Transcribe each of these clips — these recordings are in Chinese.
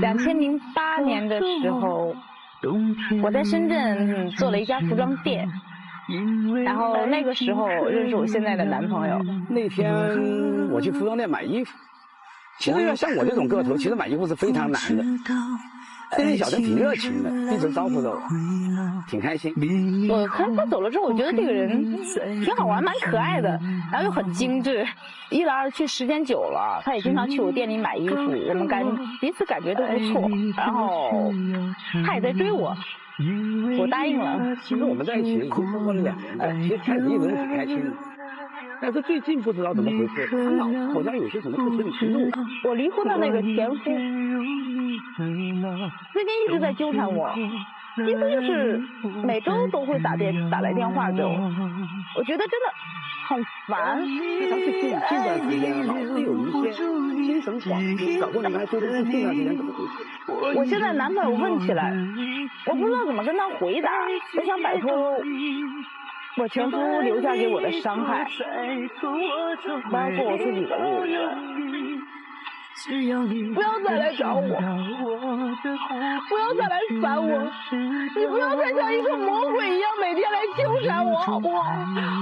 2008年的时候，我在深圳做了一家服装店，然后那个时候认识我现在的男朋友。那天我去服装店买衣服，其实要像我这种个头，其实买衣服是非常难的。那天小陈挺热情的，一直招呼着我，挺开心。我看他走了之后，我觉得这个人挺好玩，蛮可爱的，然后又很精致。一来二去，时间久了，他也经常去我店里买衣服，我们彼此感觉都不错。然后他也在追我，我答应了。其实我们在一起已经生活了2年了，其实看你一直挺开心的。但是最近不知道怎么回事，他脑子好像有些什么事情停住了。我离婚的那个前夫，最近一直在纠缠我，几乎就是每周都会打来电话给我，我觉得真的很烦。他是近段时间老是有一些精神恍惚，找过你们还说的是近段时间怎么回事？我现在男朋友问起来，我不知道怎么跟他回答，我想摆脱我前夫留下给我的伤害，我要过我自己的日子。不要再来找我，不要再来烦我，你不要再像一个魔鬼一样每天来纠缠我，好不好？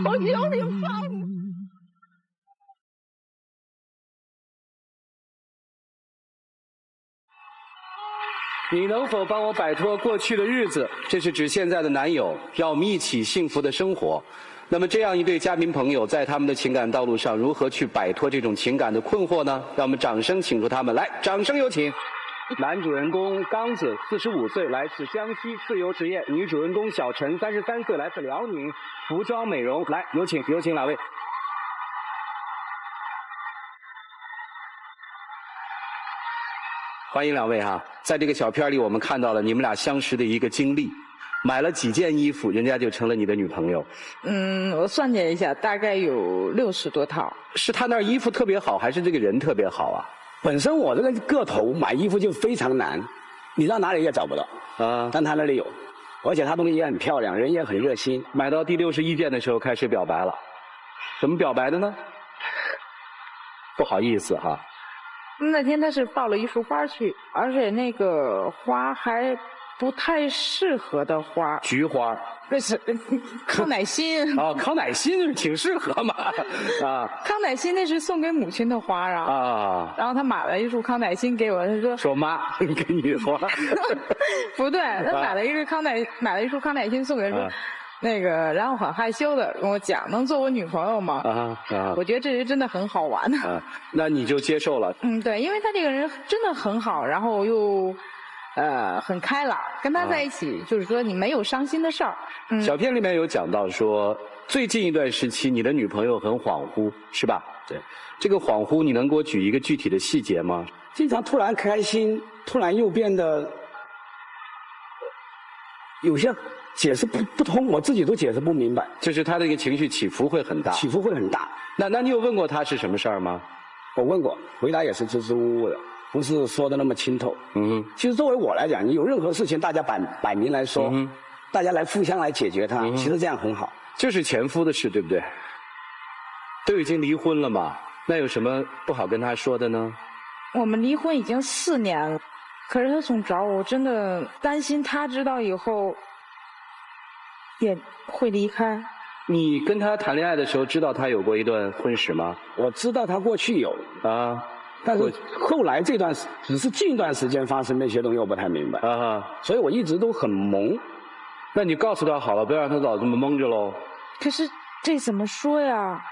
我求你放我。你能否帮我摆脱过去的日子？这是指现在的男友，让我们一起幸福的生活。那么这样一对嘉宾朋友，在他们的情感道路上，如何去摆脱这种情感的困惑呢？让我们掌声请出他们来，掌声有请。男主人公刚子，45岁，来自江西，自由职业；女主人公小陈，33岁，来自辽宁，服装美容。来，有请两位。欢迎两位哈，在这个小片里我们看到了你们俩相识的一个经历，买了几件衣服，人家就成了你的女朋友。我算计了一下，大概有60多套。是他那儿衣服特别好，还是这个人特别好啊？本身我这个个头买衣服就非常难，你到哪里也找不到啊，但他那里有，而且他东西也很漂亮，人也很热心。买到第61件的时候开始表白了，怎么表白的呢？不好意思哈。那天他是抱了一束花去，而且那个花还不太适合的花，菊花。那是康乃馨。哦，康乃馨挺适合嘛。啊，康乃馨那是送给母亲的花啊。啊。然后他买了一束康乃馨给我，他说妈，给你花。不对，他买了一束康乃馨送给我。那个，然后很害羞的跟我讲，能做我女朋友吗？我觉得这人真的很好玩。那你就接受了。对，因为他这个人真的很好，然后又很开朗，跟他在一起，就是说你没有伤心的事儿。小片里面有讲到说，最近一段时期你的女朋友很恍惚，是吧？对，这个恍惚你能给我举一个具体的细节吗？经常突然开心，突然又变得有些解释不通，我自己都解释不明白。就是他的一个情绪起伏会很大。起伏会很大。那你有问过他是什么事儿吗？我问过，回答也是支支吾吾的，不是说的那么清透。其实作为我来讲，你有任何事情，大家摆明来说，大家来互相来解决它，其实这样很好。就是前夫的事，对不对？都已经离婚了嘛，那有什么不好跟他说的呢？我们离婚已经4年了，可是他总找我，真的担心他知道以后也会离开。你跟他谈恋爱的时候，知道他有过一段婚史吗？我知道他过去有啊，但是后来这段只是近段时间发生那些东西，我不太明白啊，所以我一直都很懵。那你告诉他好了，不要让他老这么蒙着喽。可是这怎么说呀？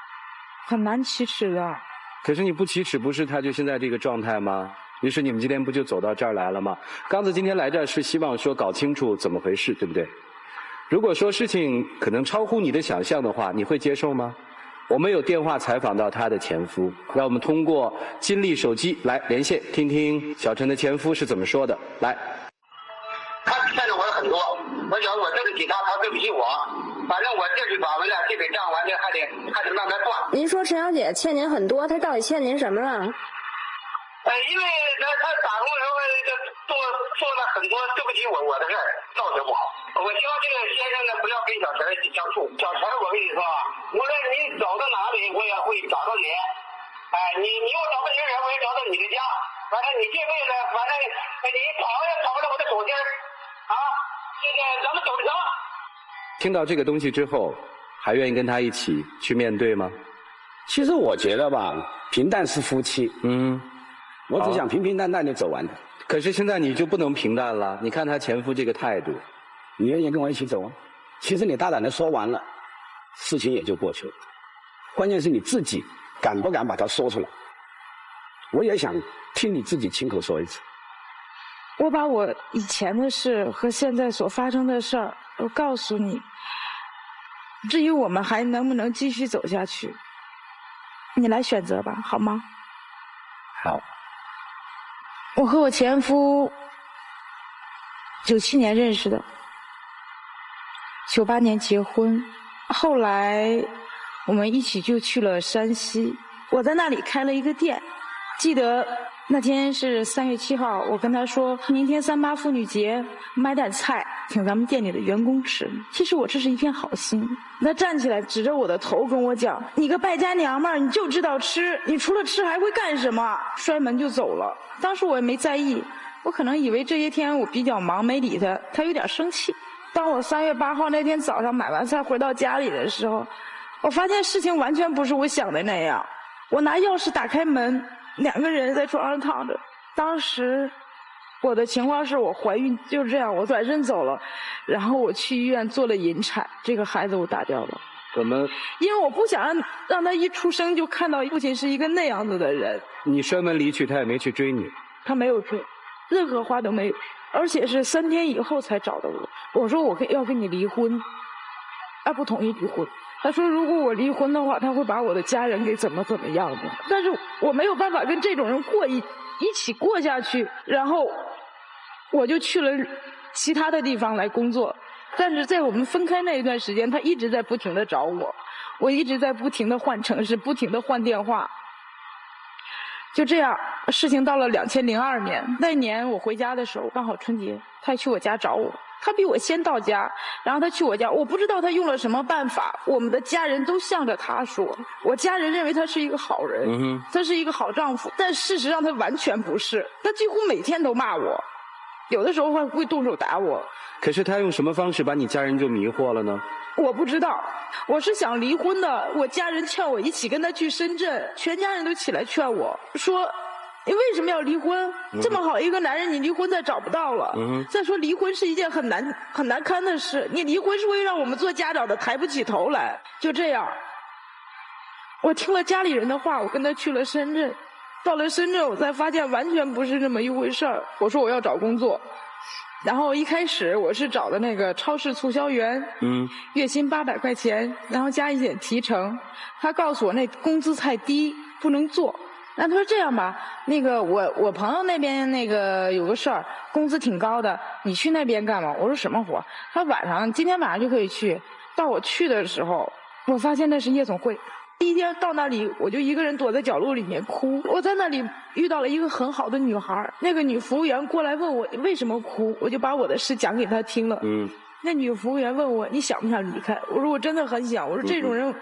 很难启齿的。可是你不启齿，不是他就现在这个状态吗？于是你们今天不就走到这儿来了吗？刚子今天来这儿是希望说搞清楚怎么回事，对不对？如果说事情可能超乎你的想象的话，你会接受吗？我们有电话采访到他的前夫，让我们通过金立手机来连线，听听小陈的前夫是怎么说的。来，他欠了我很多，我想我对不起他，他对不起我，反正我这笔把完了，这笔账完了还得慢慢算。您说陈小姐欠您很多，她到底欠您什么了？因为他打工的时候做了很多对不起我的事儿，造成不好。我希望这个先生呢不要跟小陈相处。小陈，我跟你说啊，无论你走到哪里，我也会找到你。你又找到一个人，我也找到你的家。反正你这辈子，反正你跑也跑不了我的手心儿啊！这个咱们走着瞧。听到这个东西之后，还愿意跟他一起去面对吗？其实我觉得吧，平淡是夫妻。我只想平平淡淡的走完的。可是现在你就不能平淡了，你看她前夫这个态度。你愿意跟我一起走啊？其实你大胆的说完了，事情也就过去了。关键是你自己敢不敢把它说出来。我也想听你自己亲口说一次。我把我以前的事和现在所发生的事儿都告诉你。至于我们还能不能继续走下去，你来选择吧，好吗？好。我和我前夫97年认识的，98年结婚，后来我们一起就去了山西，我在那里开了一个店。记得那天是3月7号，我跟他说明天38妇女节买点菜请咱们店里的员工吃。其实我这是一片好心。他站起来指着我的头跟我讲，你个败家娘们儿，你就知道吃，你除了吃还会干什么？摔门就走了。当时我也没在意，我可能以为这些天我比较忙没理他，他有点生气。当我3月8号那天早上买完菜回到家里的时候，我发现事情完全不是我想的那样。我拿钥匙打开门，2个人在床上躺着。当时我的情况是我怀孕，就这样我转身走了，然后我去医院做了引产，这个孩子我打掉了。怎么？因为我不想让他一出生就看到父亲是一个那样子的人。你摔门离去，他也没去追你。他没有追，任何话都没有，而且是3天以后才找的我。我说我要跟你离婚，他不同意离婚。他说如果我离婚的话，他会把我的家人给怎么样的。但是我没有办法跟这种人一起过下去，然后我就去了其他的地方来工作。但是在我们分开那一段时间，他一直在不停的找我，我一直在不停的换城市，不停的换电话。就这样，事情到了2002年，那年我回家的时候刚好春节，他去我家找我。他比我先到家，然后他去我家，我不知道他用了什么办法，我们的家人都向着他说，我家人认为他是一个好人，他是一个好丈夫，但事实上他完全不是，他几乎每天都骂我，有的时候还会动手打我。可是他用什么方式把你家人就迷惑了呢？我不知道，我是想离婚的，我家人劝我一起跟他去深圳，全家人都起来劝我说，你为什么要离婚？这么好一个男人，你离婚再找不到了。再说离婚是一件很难堪的事，你离婚是会让我们做家长的抬不起头来。就这样，我听了家里人的话，我跟他去了深圳。到了深圳，我才发现完全不是这么一回事儿。我说我要找工作，然后一开始我是找的那个超市促销员，月薪800块钱，然后加一点提成。他告诉我那工资太低，不能做。那他说这样吧，那个我朋友那边那个有个事儿，工资挺高的，你去那边干嘛？我说什么活？他今天晚上就可以去。到我去的时候，我发现那是夜总会。第一天到那里，我就一个人躲在角落里面哭。我在那里遇到了一个很好的女孩，那个女服务员过来问我为什么哭，我就把我的事讲给她听了。那女服务员问我你想不想离开？我说我真的很想。我说这种人，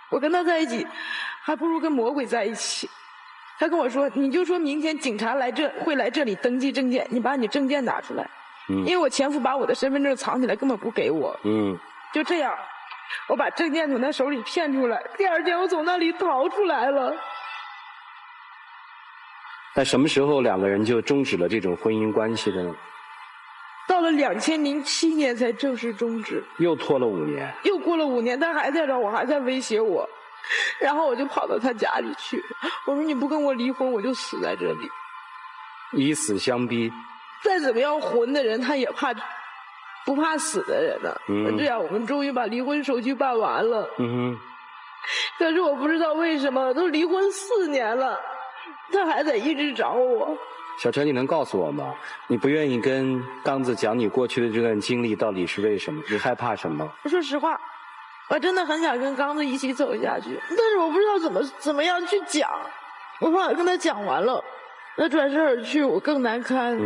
我跟他在一起，还不如跟魔鬼在一起。他跟我说，你就说明天警察会来这里登记证件，你把你证件拿出来。因为我前夫把我的身份证藏起来，根本不给我。就这样。我把证件从他手里骗出来，第2天我从那里逃出来了。那什么时候2个人就终止了这种婚姻关系的呢？到了2007年才正式终止。又拖了5年。又过了5年，他还在找我，还在威胁我。然后我就跑到他家里去，我说你不跟我离婚，我就死在这里。以死相逼。再怎么样混的人，他也不怕死的人呢。这样我们终于把离婚手续办完了。可是我不知道为什么，都离婚4年了，他还在一直找我。小陈，你能告诉我吗？你不愿意跟刚子讲你过去的这段经历到底是为什么？你害怕什么？说实话，我真的很想跟刚子一起走下去，但是我不知道怎么样去讲。我怕跟他讲完了，他转身而去，我更难堪。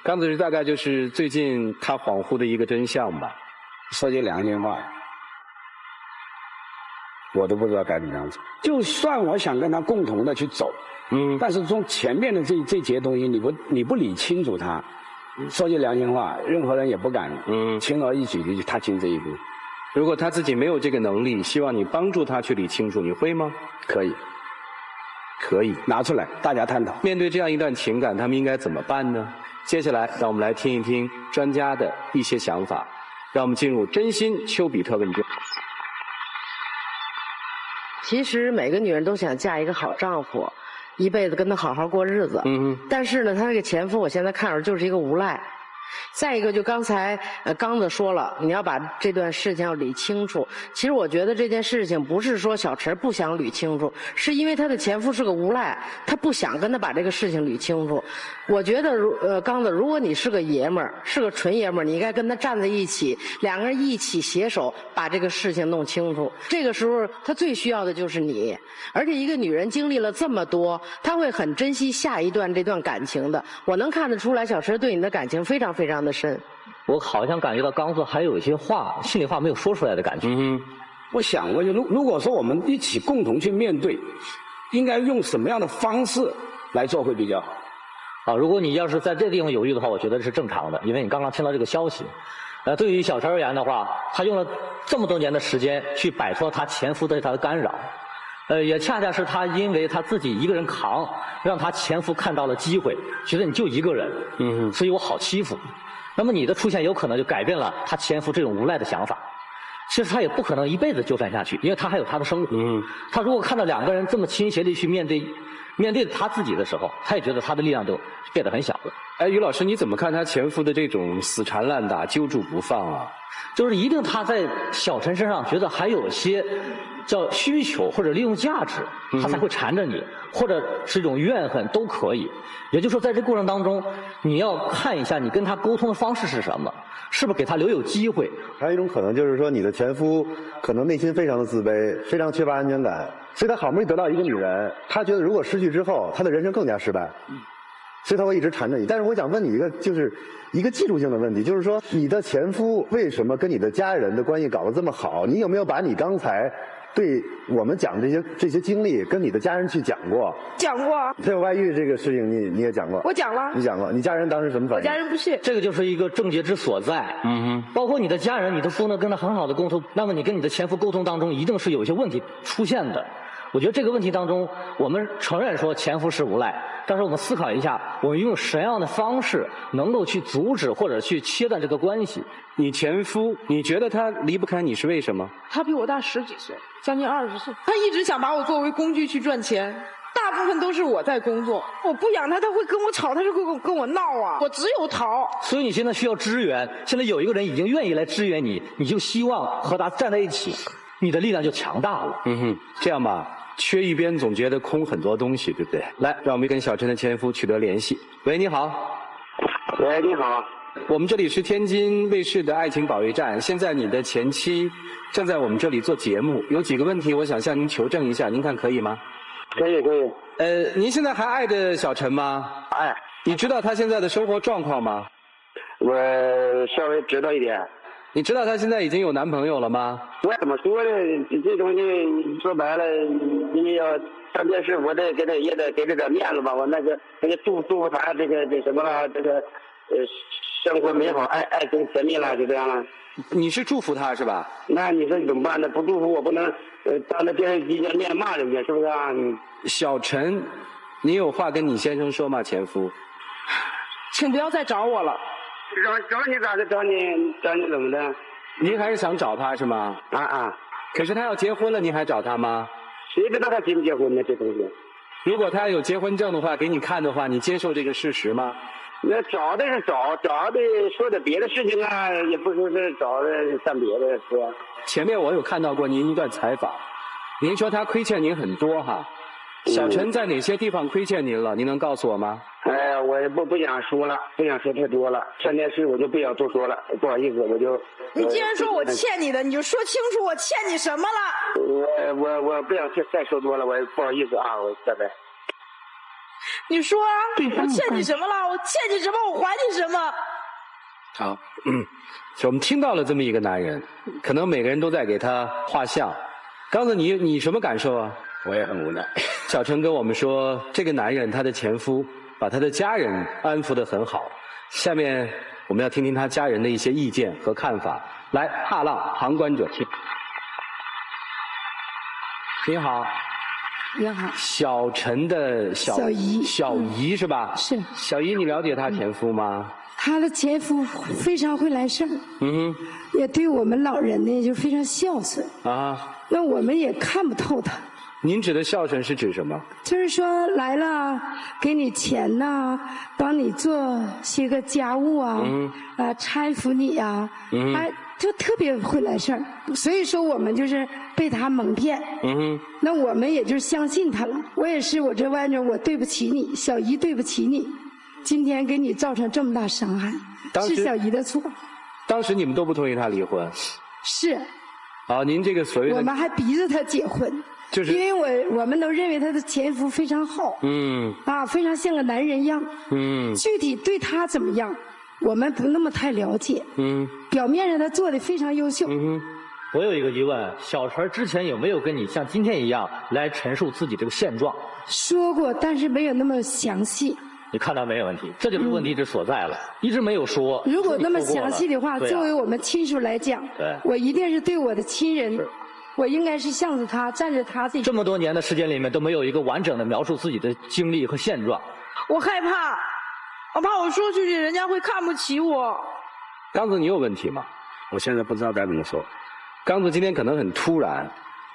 刚子大概就是最近他恍惚的一个真相吧。说句良心话，我都不知道该怎么样子。就算我想跟他共同的去走，但是从前面的这节东西，你不理清楚它，说句良心话，任何人也不敢轻而易举的去踏进这一步。如果他自己没有这个能力，希望你帮助他去理清楚，你会吗？可以，可以拿出来大家探讨。面对这样一段情感，他们应该怎么办呢？接下来，让我们来听一听专家的一些想法。让我们进入真心丘比特问卷。其实每个女人都想嫁一个好丈夫，一辈子跟他好好过日子。但是呢，他这个前夫，我现在看着就是一个无赖。再一个，就刚才刚子说了，你要把这段事情要捋清楚。其实我觉得这件事情不是说小陈不想捋清楚，是因为他的前夫是个无赖，他不想跟他把这个事情捋清楚。我觉得刚子，如果你是个爷们儿，是个纯爷们儿，你应该跟他站在一起，两个人一起携手把这个事情弄清楚。这个时候他最需要的就是你，而且一个女人经历了这么多，她会很珍惜下一段这段感情的。我能看得出来，小陈对你的感情非常非常的深。我好像感觉到刚子还有一些话，心里话没有说出来的感觉。我想过，如果说我们一起共同去面对，应该用什么样的方式来做会比较好？如果你要是在这地方犹豫的话，我觉得是正常的，因为你刚刚听到这个消息。对于小陈而言的话，他用了这么多年的时间去摆脱他前夫对他的干扰，也恰恰是他因为他自己一个人扛，让他前夫看到了机会，觉得你就一个人，所以我好欺负。那么你的出现有可能就改变了他前夫这种无赖的想法。其实他也不可能一辈子纠缠下去，因为他还有他的生活。他如果看到两个人这么倾斜地去面对他自己的时候，他也觉得他的力量就变得很小了。于老师，你怎么看他前夫的这种死缠烂打、揪住不放啊？就是一定他在小陈身上觉得还有些叫需求或者利用价值，他才会缠着你，或者是一种怨恨都可以。也就是说，在这过程当中，你要看一下你跟他沟通的方式是什么，是不是给他留有机会。还有一种可能就是说，你的前夫可能内心非常的自卑，非常缺乏安全感，所以他好不容易得到一个女人，他觉得如果失去之后，他的人生更加失败，所以他会一直缠着你。但是我想问你一个技术性的问题，就是说你的前夫为什么跟你的家人的关系搞得这么好？你有没有把你刚才对我们讲这些经历跟你的家人去讲过？讲过。他有外遇这个事情你也讲过？我讲了。你讲过？你家人当时什么反应？我家人不信。这个就是一个症结之所在。包括你的家人，你都不能跟他很好的沟通，那么你跟你的前夫沟通当中，一定是有一些问题出现的。我觉得这个问题当中，我们承认说前夫是无赖，但是我们思考一下，我们用什么样的方式能够去阻止或者去切断这个关系？你前夫，你觉得他离不开你是为什么？他比我大10几岁，将近20岁。他一直想把我作为工具去赚钱，大部分都是我在工作。我不养他，他会跟我吵，他就跟我闹啊。我只有逃。所以你现在需要支援，现在有一个人已经愿意来支援你，你就希望和他站在一起，你的力量就强大了。这样吧。缺一边总觉得空很多东西，对不对？来，让我们跟小陈的前夫取得联系。喂，你好。喂，你好。我们这里是天津卫视的爱情保卫战，现在你的前妻正在我们这里做节目，有几个问题我想向您求证一下，您看可以吗？可以。您现在还爱着小陈吗？爱。你知道他现在的生活状况吗？我稍微知道一点。你知道她现在已经有男朋友了吗？我怎么说呢？这东西说白了，你要上电视，我也得给这点面子吧。我那个祝福他这什么了，生活美好，爱情甜蜜了，就这样了。你是祝福他是吧？那你说怎么办呢？不祝福我不能当着电视机前面骂人家，是不是啊？小陈，你有话跟你先生说吗？前夫，请不要再找我了。找你咋的？找你怎么的？您还是想找他是吗？可是他要结婚了，您还找他吗？谁知道他结不结婚呢？这东西。如果他有结婚证的话，给你看的话，你接受这个事实吗？那找的是找的说的别的事情啊，也不说是找的干别的说。前面我有看到过您一段采访，您说他亏欠您很多哈。小陈在哪些地方亏欠您了？您能告诉我吗？哎呀，我也不想说了，不想说太多了。上电视我就不想多说了，不好意思，我就。你既然说我欠你的，你就说清楚我欠你什么了。我不想再说多了，我不好意思啊，我拜拜。你说啊，我欠你什么了？我欠你什么？我还你什么？好，我们听到了这么一个男人，可能每个人都在给他画像。刚才你什么感受啊？我也很无奈。小陈跟我们说，这个男人他的前夫把他的家人安抚得很好。下面我们要听听他家人的一些意见和看法。来，踏浪旁观者清。您好。你好。小陈的小姨是吧？是。小姨，你了解她前夫吗？她的前夫非常会来事儿。嗯哼。也对我们老人呢就非常孝顺。啊。那我们也看不透他。您指的孝顺是指什么？就是说来了给你钱呐，帮你做些个家务啊，搀扶你呀，就特别会来事儿。所以说我们就是被他蒙骗。那我们也就相信他了。我也是，我这弯着，我对不起你，小姨对不起你，今天给你造成这么大伤害，是小姨的错。当时你们都不同意他离婚？是。啊，您这个所谓的，我们还逼着他结婚。就是因为我们都认为他的前夫非常好，非常像个男人一样，具体对他怎么样，我们不那么太了解，表面上他做的非常优秀。我有一个疑问，小陈之前有没有跟你像今天一样来陈述自己这个现状？说过，但是没有那么详细。你看到没有问题，这就是问题之所在了，一直没有说。如果那么详细的话，作为我们亲属来讲，我一定是对我的亲人。我应该是向着他，站着他这么多年的时间里面都没有一个完整的描述自己的经历和现状。我害怕，我怕我说出去人家会看不起我。刚子，你有问题吗？我现在不知道该怎么说。刚子今天可能很突然，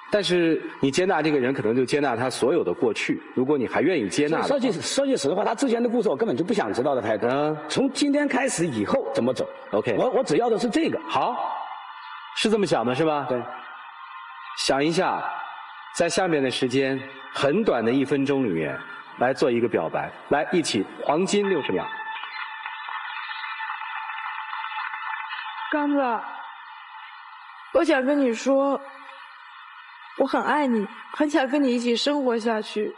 但是你接纳这个人，可能就接纳他所有的过去。如果你还愿意接纳，说句实话，他之前的故事我根本就不想知道的太多。从今天开始以后怎么走 ？OK， 我只要的是这个。好，是这么想的是吧？对。想一下，在下面的时间很短的1分钟里面，来做一个表白。来，一起黄金60秒。刚子，我想跟你说，我很爱你，很想跟你一起生活下去，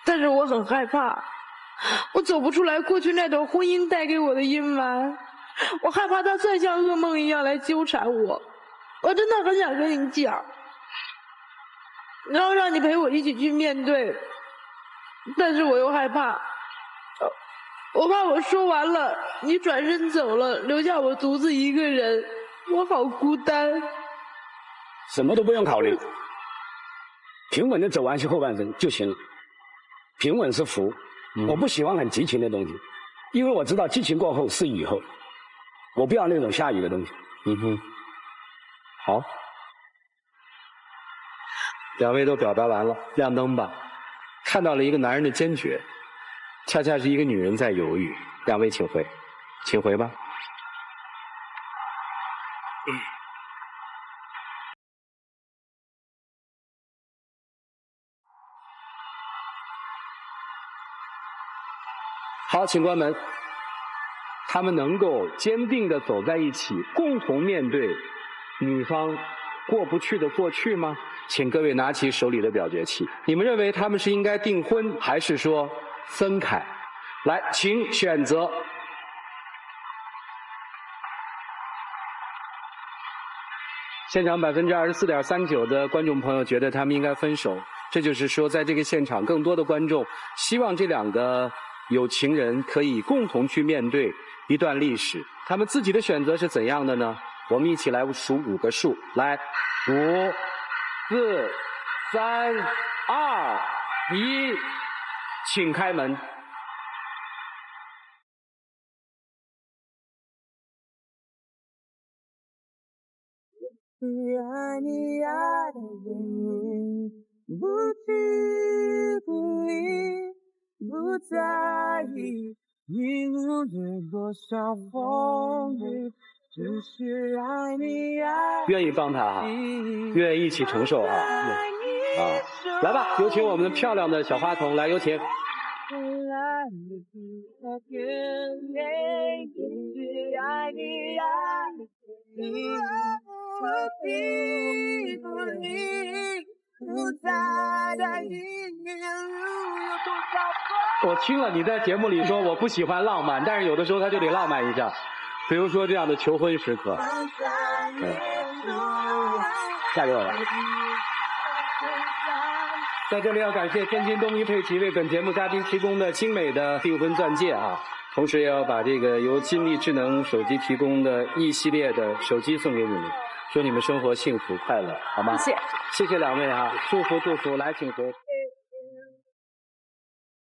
但是我很害怕，我走不出来过去那种婚姻带给我的阴霾，我害怕它再像噩梦一样来纠缠我。我真的很想跟你讲。然后让你陪我一起去面对，但是我又害怕，我怕我说完了，你转身走了，留下我独自一个人，我好孤单。什么都不用考虑，平稳的走完去后半生就行了。平稳是福，我不喜欢很激情的东西，因为我知道激情过后是雨后，我不要那种下雨的东西。好。两位都表达完了，亮灯吧。看到了一个男人的坚决，恰恰是一个女人在犹豫。两位请回，请回吧。好，请关门。他们能够坚定地走在一起，共同面对女方过不去的过去吗？请各位拿起手里的表决器，你们认为他们是应该订婚，还是说分开？来，请选择。现场24.39%的观众朋友觉得他们应该分手，这就是说，在这个现场，更多的观众希望这两个有情人可以共同去面对一段历史。他们自己的选择是怎样的呢？我们一起来数5个数，来，5、4、3、2、1，请开门。爱你爱的人，不去不理，不在意，一路有多少风雨，只是爱你爱。愿意帮他哈，愿意一起承受啊，来吧，有请我们的漂亮的小花童，来，有请。爱你爱你，不离不离，不再在意，路有多少。我听了你在节目里说我不喜欢浪漫，但是有的时候他就得浪漫一下，比如说这样的求婚时刻。下一个吧。在这里要感谢天津东一佩奇为本节目嘉宾提供的精美的订婚钻戒啊，同时也要把这个由金立智能手机提供的一系列的手机送给你们，说你们生活幸福快乐，好吗？谢谢，谢谢两位啊，祝福祝福，来请回。